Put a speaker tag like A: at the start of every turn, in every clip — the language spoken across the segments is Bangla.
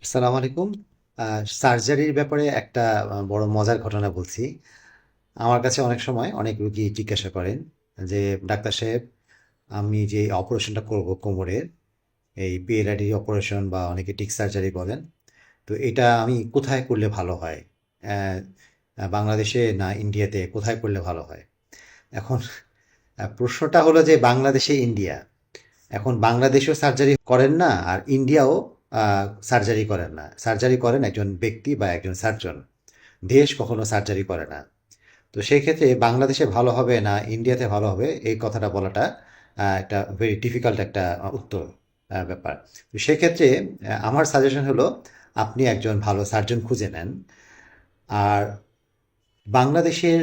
A: আসসালামু আলাইকুম। সার্জারির ব্যাপারে একটা বড় মজার ঘটনা বলছি। আমার কাছে অনেক সময় অনেক রোগী জিজ্ঞাসা করেন যে, "ডাক্তার সাহেব, আমি যে অপারেশনটা করব কোমরের, এই পিএলআইডি অপারেশন বা অনেকে টিক সার্জারি বলেন, তো এটা আমি কোথায় করলে ভালো হয়? অ্যা বাংলাদেশে না ইন্ডিয়াতে কোথায় করলে ভালো হয়?" এখন প্রশ্নটা হলো যে বাংলাদেশে ইন্ডিয়া। এখন বাংলাদেশেও সার্জারি করেন না আর ইন্ডিয়াও সার্জারি করেন না। সার্জারি করেন একজন ব্যক্তি বা একজন সার্জন। দেশ কখনো সার্জারি করে না। তো সেই ক্ষেত্রে বাংলাদেশে ভালো হবে না ইন্ডিয়াতে ভালো হবে এই কথাটা বলাটা একটা ভেরি ডিফিকাল্ট একটা উত্তর ব্যাপার। তো সেক্ষেত্রে আমার সাজেশন হলো আপনি একজন ভালো সার্জন খুঁজে নেন। আর বাংলাদেশের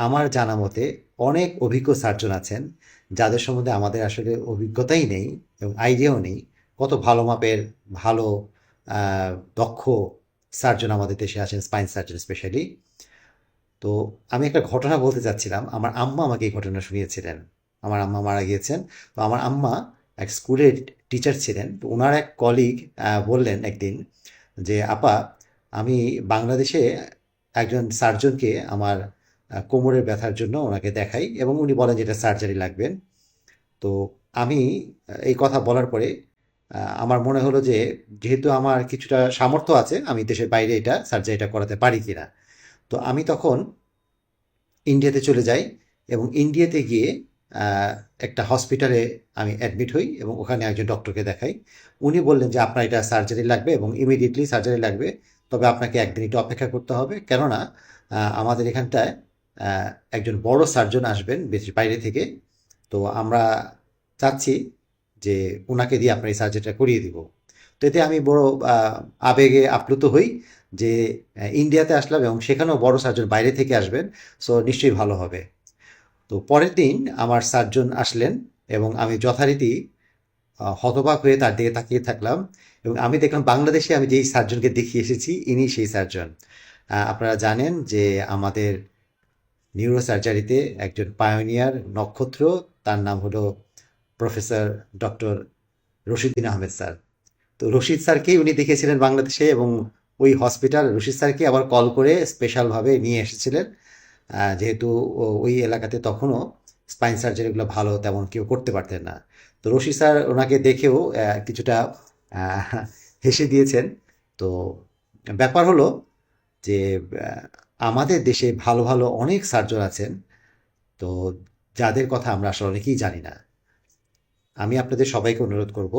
A: আমার জানা মতে অনেক অভিজ্ঞ সার্জন আছেন যাদের সম্বন্ধে আমাদের আসলে অভিজ্ঞতাই নেই এবং আইডিয়াও নেই কত ভালো মাপের ভালো আহ, দক্ষ সার্জন আমাদের দেশে আছেন স্পাইন সার্জন স্পেশালি। তো আমি একটা ঘটনা বলতে চাচ্ছিলাম, আমার আম্মা আমাকে এই ঘটনা শুনিয়েছিলেন। আমার আম্মা মারা গিয়েছেন। তো আমার আম্মা এক স্কুলের টিচার ছিলেন। তো ওনার এক কলিগ বললেন একদিন যে, আপা, আমি বাংলাদেশে একজন সার্জনকে আমার কোমরের ব্যথার জন্য ওনাকে দেখাই এবং উনি বলেন যে এটা সার্জারি লাগবেন। তো আমি এই কথা বলার পরে আমার মনে হলো যে যেহেতু আমার কিছুটা সামর্থ্য আছে আমি দেশের বাইরে এটা সার্জারিটা করাতে পারি কিনা। তো আমি তখন ইন্ডিয়াতে চলে যাই এবং ইন্ডিয়াতে গিয়ে আহ, একটা হসপিটালে আমি অ্যাডমিট হই এবং ওখানে একজন ডক্টরকে দেখাই। উনি বললেন যে আপনার এটা সার্জারি লাগবে এবং ইমিডিয়েটলি সার্জারি লাগবে, তবে আপনাকে একদিন একটু অপেক্ষা করতে হবে, কেননা আমাদের এখানটায় আহ, একজন বড় সার্জন আসবেন দেশের বাইরে থেকে। তো আমরা চাচ্ছি যে ওনাকে দিয়ে আপনার এই সার্জারিটা করিয়ে দিব। তো এতে আমি বড় আবেগে আপ্লুত হই যে ইন্ডিয়াতে আসলাম এবং সেখানেও বড় সার্জন বাইরে থেকে আসবেন, সো নিশ্চয়ই ভালো হবে। তো পরের দিন আমার সার্জন আসলেন এবং আমি যথারীতি হতবাক হয়ে তার দিকে তাকিয়ে থাকলাম এবং আমি দেখলাম বাংলাদেশে আমি যেই সার্জনকে দেখিয়ে এসেছি ইনি সেই সার্জন। আপনারা জানেন যে আমাদের নিউরো সার্জারিতে একজন পায়োনিয়ার নক্ষত্র, তার নাম হলো professor doctor Rashiduddin Ahmed sir. তো রশিদ স্যারকেই উনি দেখেছিলেন বাংলাদেশে এবং ওই হসপিটাল রশিদ স্যারকে আবার কল করে স্পেশালভাবে নিয়ে এসেছিলেন। যেহেতু ওই এলাকাতে তখনও স্পাইন সার্জারিগুলো ভালো তেমন কেউ করতে পারতেন না। তো রশিদ স্যার ওনাকে দেখেও কিছুটা আহ, হেসে দিয়েছেন। তো ব্যাপার হলো যে আহ, আমাদের দেশে ভালো ভালো অনেক সার্জন আছেন, তো যাদের কথা আমরা আসলে অনেকেই জানি না। আমি আপনাদের সবাইকে অনুরোধ করব,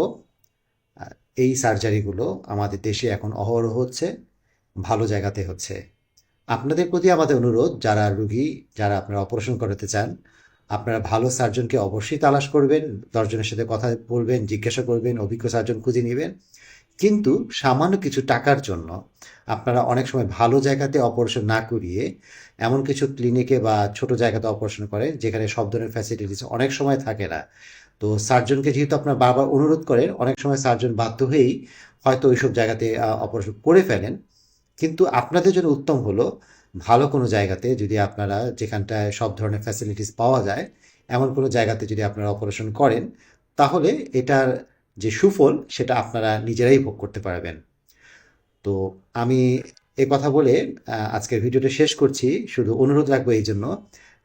A: আহ, এই সার্জারিগুলো আমাদের দেশে এখন অহরহ হচ্ছে, ভালো জায়গাতে হচ্ছে। আপনাদের প্রতি আমাদের অনুরোধ, যারা রুগী, যারা আপনারা অপারেশন করাতে চান, আপনারা ভালো সার্জনকে অবশ্যই তালাশ করবেন, 10 জনের সাথে কথা বলবেন, জিজ্ঞাসা করবেন, অভিজ্ঞ সার্জন খুঁজে নেবেন। কিন্তু সামান্য কিছু টাকার জন্য আপনারা অনেক সময় ভালো জায়গাতে অপারেশন না করিয়ে এমন কিছু ক্লিনিকে বা ছোট জায়গাতে অপারেশন করেন যেখানে সব ধরনের ফ্যাসিলিটিস অনেক সময় থাকে না। তো সার্জনকে যেহেতু আপনার বারবার অনুরোধ করেন, অনেক সময় সার্জন বাধ্য হয়েই হয়তো ওইসব জায়গাতে অপারেশন করে ফেলেন। কিন্তু আপনাদের জন্য উত্তম হলো ভালো কোনো জায়গাতে, যদি আপনারা যেখানটায় সব ধরনের ফ্যাসিলিটিস পাওয়া যায় এমন কোনো জায়গাতে যদি আপনারা অপারেশন করেন, তাহলে এটার যে সুফল সেটা আপনারা নিজেরাই ভোগ করতে পারবেন। তো আমি এ কথা বলে আজকের ভিডিওটা শেষ করছি। শুধু অনুরোধ রাখবো এই জন্য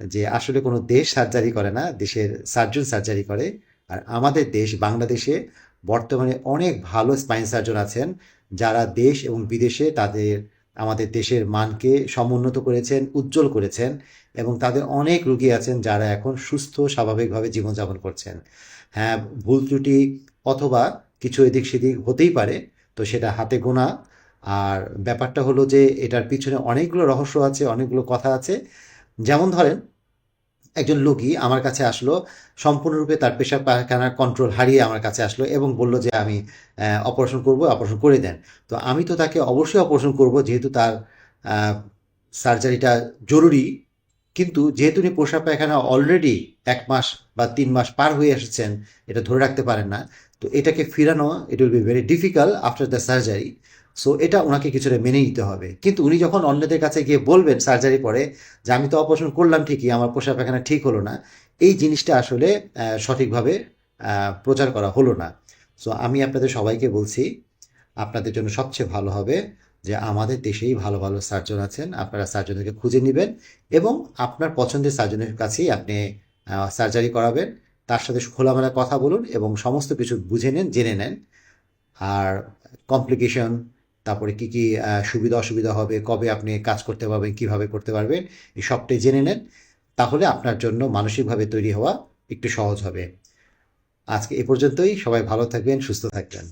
A: যে আসলে কোনো দেশ সার্জারি করে না, দেশের সার্জন সার্জারি করে। আর আমাদের দেশ বাংলাদেশে বর্তমানে অনেক ভালো স্পাইন সার্জন আছেন যারা দেশ এবং বিদেশে তাদের আমাদের দেশের মানকে সমুন্নত করেছেন, উজ্জ্বল করেছেন এবং তাদের অনেক রুগী আছেন যারা এখন সুস্থ স্বাভাবিকভাবে জীবনযাপন করছেন। হ্যাঁ, ভুল ত্রুটি অথবা কিছু এদিক সেদিক হতেই পারে, তো সেটা হাতে গোনা। আর ব্যাপারটা হলো যে এটার পিছনে অনেকগুলো রহস্য আছে, অনেকগুলো কথা আছে। যেমন ধরেন, একজন রোগী আমার কাছে আসলো, সম্পূর্ণরূপে তার পেশাব পায়খানার কন্ট্রোল হারিয়ে আমার কাছে আসলো এবং বলল যে আমি অপারেশন করব, অপারেশন করে দেন। তো আমি তো তাকে অবশ্যই অপারেশন করব যেহেতু তার সার্জারিটা জরুরি। কিন্তু যেহেতু উনি পেশাব পায়খানা অলরেডি 1 মাস বা 3 মাস পার হয়ে এসেছেন, এটা ধরে রাখতে পারেন না। তো এটাকে ফিরানো, it will be very difficult after the surgery. So এটা ওনাকে কিছুটা মেনে নিতে হবে। কিন্তু উনি যখন অন্যদের কাছে গিয়ে বলবেন সার্জারি পরে যে আমি তো অপারেশন করলাম ঠিকই, আমার পেশাব পায়খানা ঠিক হলো না, এই জিনিসটা আসলে সঠিকভাবে প্রচার করা হলো না। সো আমি আপনাদের সবাইকে বলছি, আপনাদের জন্য সবচেয়ে ভালো হবে যে আমাদের দেশেই ভালো ভালো সার্জন আছেন, আপনারা সার্জনদেরকে খুঁজে নেবেন এবং আপনার পছন্দের সার্জনের কাছেই আপনি সার্জারি করাবেন। তার সাথে খোলামেলা কথা বলুন এবং সমস্ত কিছু বুঝে নেন, জেনে নেন। আর কমপ্লিকেশন, তারপরে কি কি সুবিধা অসুবিধা হবে, কবে আপনি কাজ করতে পারবেন, কিভাবে করতে পারবেন, এই সবটাই জেনে নেন। তাহলে আপনার জন্য মানসিকভাবে তৈরি হওয়া একটু সহজ হবে। আজকে এ পর্যন্তই। সবাই ভালো থাকবেন, সুস্থ থাকবেন।